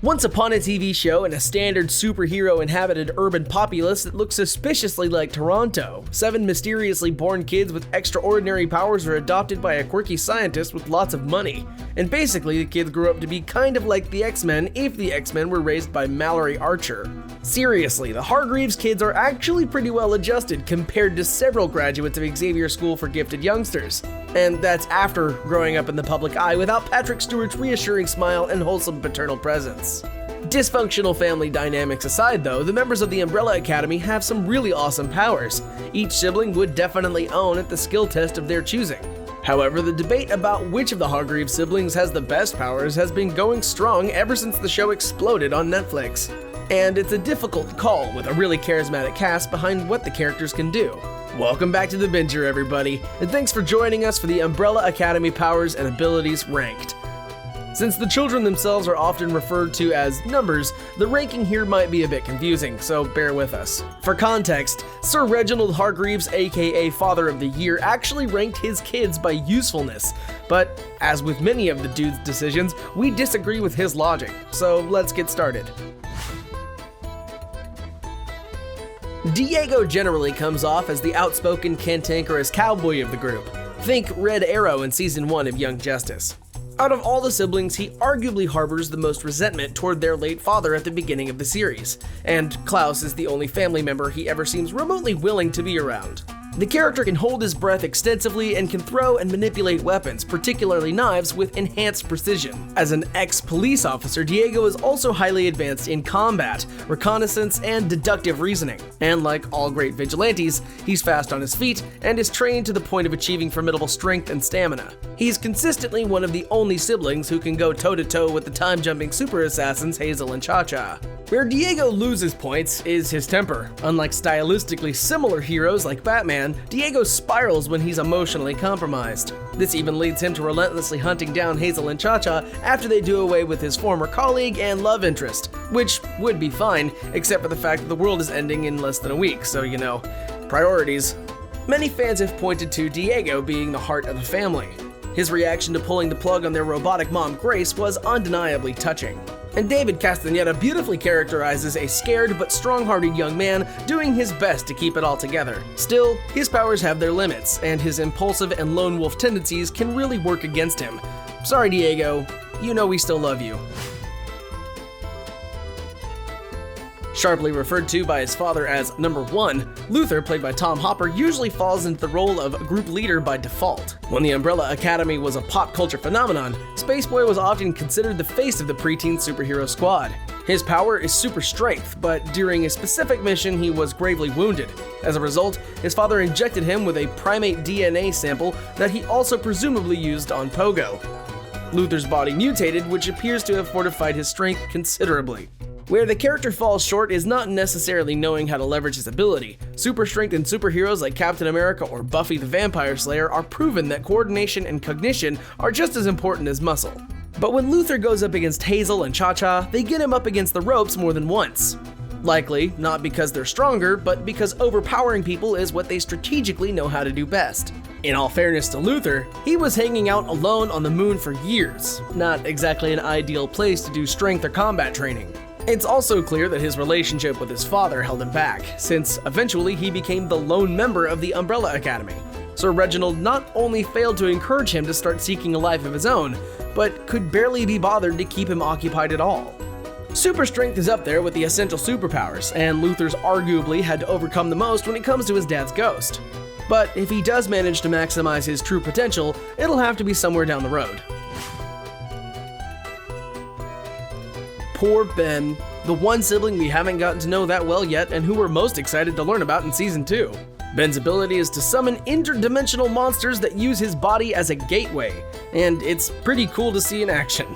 Once upon a TV show in a standard superhero-inhabited urban populace that looks suspiciously like Toronto, 7 mysteriously born kids with extraordinary powers are adopted by a quirky scientist with lots of money. And basically, the kids grew up to be kind of like the X-Men if the X-Men were raised by Mallory Archer. Seriously, the Hargreeves kids are actually pretty well adjusted compared to several graduates of Xavier School for Gifted Youngsters. And that's after growing up in the public eye without Patrick Stewart's reassuring smile and wholesome paternal presence. Dysfunctional family dynamics aside though, the members of the Umbrella Academy have some really awesome powers. Each sibling would definitely own at the skill test of their choosing. However, the debate about which of the Hargreeves siblings has the best powers has been going strong ever since the show exploded on Netflix. And it's a difficult call with a really charismatic cast behind what the characters can do. Welcome back to The Binger, everybody, and thanks for joining us for the Umbrella Academy Powers and Abilities Ranked. Since the children themselves are often referred to as numbers, the ranking here might be a bit confusing, so bear with us. For context, Sir Reginald Hargreeves, aka Father of the Year, actually ranked his kids by usefulness, but as with many of the dude's decisions, we disagree with his logic, so let's get started. Diego generally comes off as the outspoken, cantankerous cowboy of the group. Think Red Arrow in Season 1 of Young Justice. Out of all the siblings, he arguably harbors the most resentment toward their late father at the beginning of the series, and Klaus is the only family member he ever seems remotely willing to be around. The character can hold his breath extensively and can throw and manipulate weapons, particularly knives, with enhanced precision. As an ex-police officer, Diego is also highly advanced in combat, reconnaissance, and deductive reasoning. And like all great vigilantes, he's fast on his feet and is trained to the point of achieving formidable strength and stamina. He's consistently one of the only siblings who can go toe-to-toe with the time-jumping super assassins Hazel and Cha-Cha. Where Diego loses points is his temper. Unlike stylistically similar heroes like Batman, Diego spirals when he's emotionally compromised. This even leads him to relentlessly hunting down Hazel and Cha-Cha after they do away with his former colleague and love interest, which would be fine, except for the fact that the world is ending in less than a week, so you know, priorities. Many fans have pointed to Diego being the heart of the family. His reaction to pulling the plug on their robotic mom Grace was undeniably touching. And David Castaneda beautifully characterizes a scared but strong-hearted young man doing his best to keep it all together. Still, his powers have their limits, and his impulsive and lone wolf tendencies can really work against him. Sorry, Diego, you know we still love you. Sharply referred to by his father as number 1, Luthor, played by Tom Hopper, usually falls into the role of group leader by default. When the Umbrella Academy was a pop culture phenomenon, Spaceboy was often considered the face of the preteen superhero squad. His power is super strength, but during a specific mission he was gravely wounded. As a result, his father injected him with a primate DNA sample that he also presumably used on Pogo. Luthor's body mutated, which appears to have fortified his strength considerably. Where the character falls short is not necessarily knowing how to leverage his ability. Super strength in superheroes like Captain America or Buffy the Vampire Slayer are proven that coordination and cognition are just as important as muscle. But when Luthor goes up against Hazel and Cha-Cha, they get him up against the ropes more than once. Likely, not because they're stronger, but because overpowering people is what they strategically know how to do best. In all fairness to Luthor, he was hanging out alone on the moon for years. Not exactly an ideal place to do strength or combat training. It's also clear that his relationship with his father held him back, since eventually he became the lone member of the Umbrella Academy. Sir Reginald not only failed to encourage him to start seeking a life of his own, but could barely be bothered to keep him occupied at all. Super strength is up there with the essential superpowers, and Luthor's arguably had to overcome the most when it comes to his dad's ghost. But if he does manage to maximize his true potential, it'll have to be somewhere down the road. Poor Ben, the one sibling we haven't gotten to know that well yet and who we're most excited to learn about in Season 2. Ben's ability is to summon interdimensional monsters that use his body as a gateway, and it's pretty cool to see in action.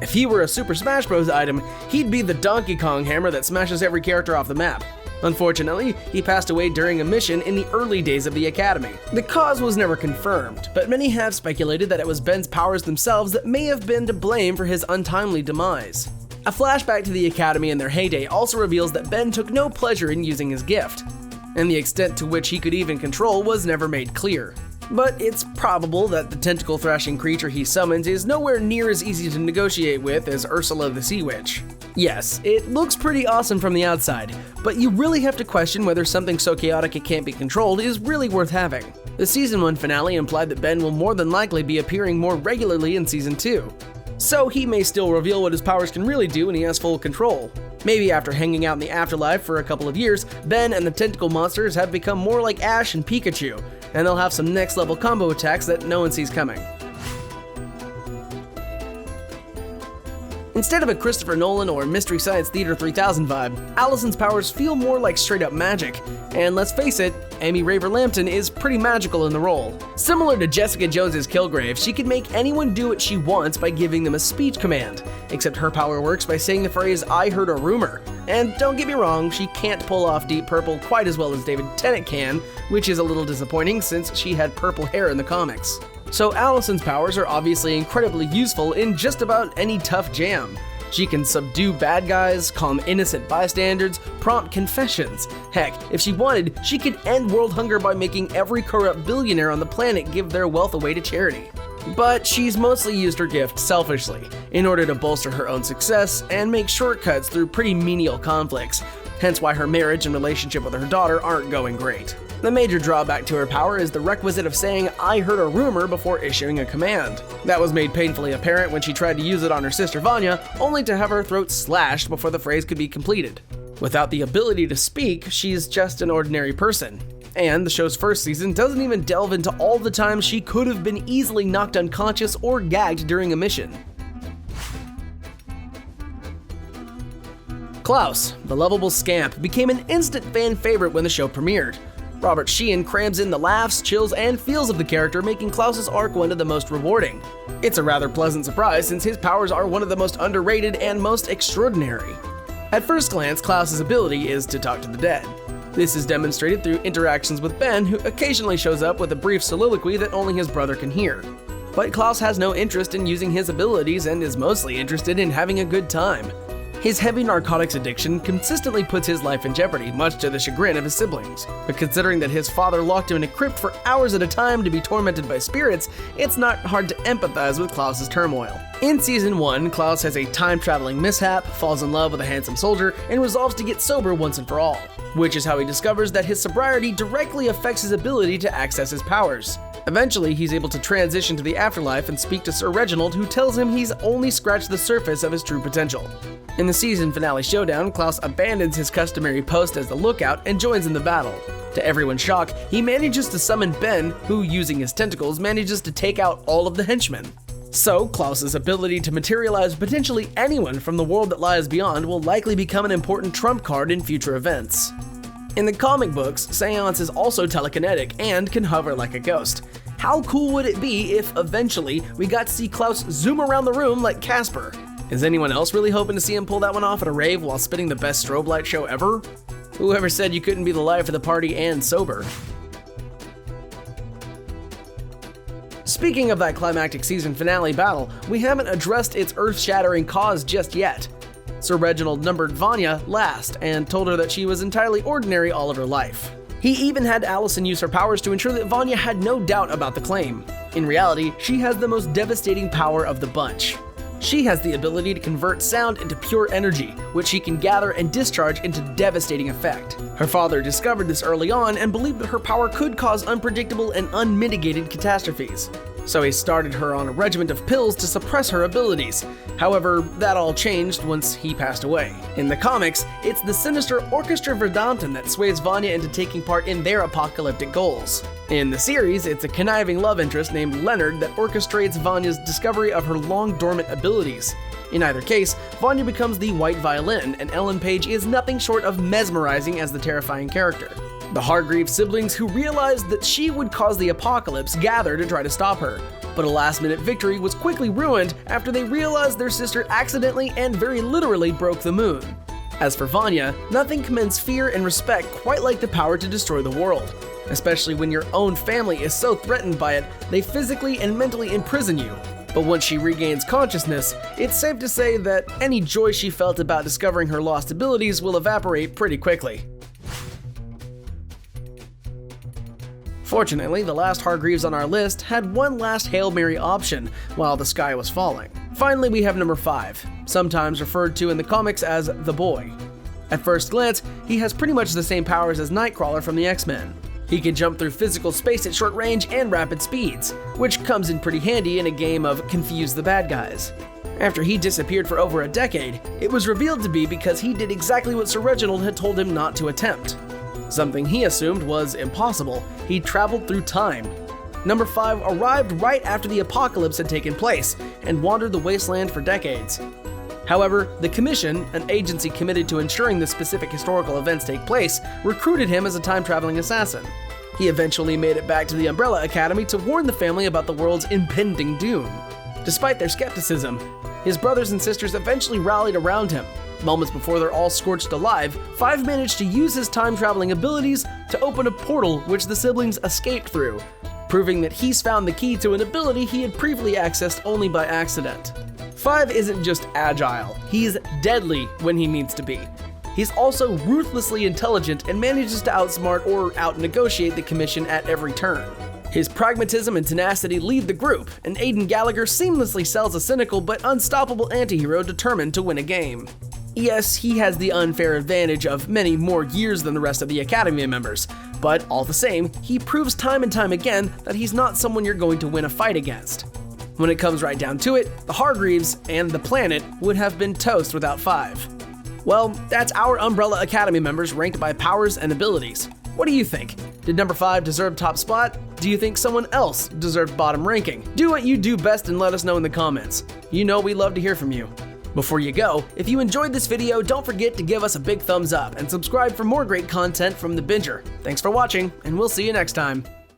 If he were a Super Smash Bros. Item, he'd be the Donkey Kong hammer that smashes every character off the map. Unfortunately, he passed away during a mission in the early days of the Academy. The cause was never confirmed, but many have speculated that it was Ben's powers themselves that may have been to blame for his untimely demise. A flashback to the Academy in their heyday also reveals that Ben took no pleasure in using his gift, and the extent to which he could even control was never made clear. But it's probable that the tentacle-thrashing creature he summons is nowhere near as easy to negotiate with as Ursula the Sea Witch. Yes, it looks pretty awesome from the outside, but you really have to question whether something so chaotic it can't be controlled is really worth having. The Season 1 finale implied that Ben will more than likely be appearing more regularly in Season 2. So he may still reveal what his powers can really do when he has full control. Maybe after hanging out in the afterlife for a couple of years, Ben and the tentacle monsters have become more like Ash and Pikachu, and they'll have some next level combo attacks that no one sees coming. Instead of a Christopher Nolan or Mystery Science Theater 3000 vibe, Alison's powers feel more like straight up magic, and let's face it, Amy Raver-Lampton is pretty magical in the role. Similar to Jessica Jones's Kilgrave, she can make anyone do what she wants by giving them a speech command, except her power works by saying the phrase, "I heard a rumor." And don't get me wrong, she can't pull off Deep Purple quite as well as David Tennant can, which is a little disappointing since she had purple hair in the comics. So Alison's powers are obviously incredibly useful in just about any tough jam. She can subdue bad guys, calm innocent bystanders, prompt confessions. Heck, if she wanted, she could end world hunger by making every corrupt billionaire on the planet give their wealth away to charity. But she's mostly used her gift selfishly, in order to bolster her own success and make shortcuts through pretty menial conflicts, hence why her marriage and relationship with her daughter aren't going great. The major drawback to her power is the requisite of saying, "I heard a rumor" before issuing a command. That was made painfully apparent when she tried to use it on her sister Vanya, only to have her throat slashed before the phrase could be completed. Without the ability to speak, she's just an ordinary person. And the show's first season doesn't even delve into all the times she could have been easily knocked unconscious or gagged during a mission. Klaus, the lovable scamp, became an instant fan favorite when the show premiered. Robert Sheehan crams in the laughs, chills, and feels of the character, making Klaus's arc one of the most rewarding. It's a rather pleasant surprise since his powers are one of the most underrated and most extraordinary. At first glance, Klaus's ability is to talk to the dead. This is demonstrated through interactions with Ben, who occasionally shows up with a brief soliloquy that only his brother can hear. But Klaus has no interest in using his abilities and is mostly interested in having a good time. His heavy narcotics addiction consistently puts his life in jeopardy, much to the chagrin of his siblings. But considering that his father locked him in a crypt for hours at a time to be tormented by spirits, it's not hard to empathize with Klaus's turmoil. In Season 1, Klaus has a time-traveling mishap, falls in love with a handsome soldier, and resolves to get sober once and for all, which is how he discovers that his sobriety directly affects his ability to access his powers. Eventually, he's able to transition to the afterlife and speak to Sir Reginald, who tells him he's only scratched the surface of his true potential. In the season finale showdown, Klaus abandons his customary post as the lookout and joins in the battle. To everyone's shock, he manages to summon Ben, who, using his tentacles, manages to take out all of the henchmen. So, Klaus's ability to materialize potentially anyone from the world that lies beyond will likely become an important trump card in future events. In the comic books, Seance is also telekinetic and can hover like a ghost. How cool would it be if, eventually, we got to see Klaus zoom around the room like Casper? Is anyone else really hoping to see him pull that one off at a rave while spitting the best strobe light show ever? Whoever said you couldn't be the life of the party and sober? Speaking of that climactic season finale battle, we haven't addressed its earth-shattering cause just yet. Sir Reginald numbered Vanya last and told her that she was entirely ordinary all of her life. He even had Alison use her powers to ensure that Vanya had no doubt about the claim. In reality, she has the most devastating power of the bunch. She has the ability to convert sound into pure energy, which she can gather and discharge into devastating effect. Her father discovered this early on and believed that her power could cause unpredictable and unmitigated catastrophes. So he started her on a regiment of pills to suppress her abilities. However, that all changed once he passed away. In the comics, it's the sinister Orchestra Verdanten that sways Vanya into taking part in their apocalyptic goals. In the series, it's a conniving love interest named Leonard that orchestrates Vanya's discovery of her long-dormant abilities. In either case, Vanya becomes the white violin, and Ellen Page is nothing short of mesmerizing as the terrifying character. The Hargreeves siblings, who realized that she would cause the apocalypse, gather to try to stop her. But a last-minute victory was quickly ruined after they realized their sister accidentally and very literally broke the moon. As for Vanya, nothing commends fear and respect quite like the power to destroy the world. Especially when your own family is so threatened by it, they physically and mentally imprison you. But once she regains consciousness, it's safe to say that any joy she felt about discovering her lost abilities will evaporate pretty quickly. Fortunately, the last Hargreeves on our list had one last Hail Mary option while the sky was falling. Finally, we have number 5, sometimes referred to in the comics as the Boy. At first glance, he has pretty much the same powers as Nightcrawler from the X-Men. He can jump through physical space at short range and rapid speeds, which comes in pretty handy in a game of Confuse the Bad Guys. After he disappeared for over a decade, it was revealed to be because he did exactly what Sir Reginald had told him not to attempt. Something he assumed was impossible. He traveled through time. Number 5 arrived right after the apocalypse had taken place and wandered the wasteland for decades. However, the Commission, an agency committed to ensuring the specific historical events take place, recruited him as a time-traveling assassin. He eventually made it back to the Umbrella Academy to warn the family about the world's impending doom. Despite their skepticism, his brothers and sisters eventually rallied around him. Moments before they're all scorched alive, 5 managed to use his time-traveling abilities to open a portal which the siblings escaped through, proving that he's found the key to an ability he had previously accessed only by accident. 5 isn't just agile, he's deadly when he needs to be. He's also ruthlessly intelligent and manages to outsmart or out-negotiate the Commission at every turn. His pragmatism and tenacity lead the group, and Aidan Gallagher seamlessly sells a cynical but unstoppable antihero determined to win a game. Yes, he has the unfair advantage of many more years than the rest of the Academy members, but all the same, he proves time and time again that he's not someone you're going to win a fight against. When it comes right down to it, the Hargreeves and the planet would have been toast without 5. Well, that's our Umbrella Academy members ranked by powers and abilities. What do you think? Did number 5 deserve top spot? Do you think someone else deserved bottom ranking? Do what you do best and let us know in the comments. You know we love to hear from you. Before you go, if you enjoyed this video, don't forget to give us a big thumbs up and subscribe for more great content from The Binger. Thanks for watching, and we'll see you next time.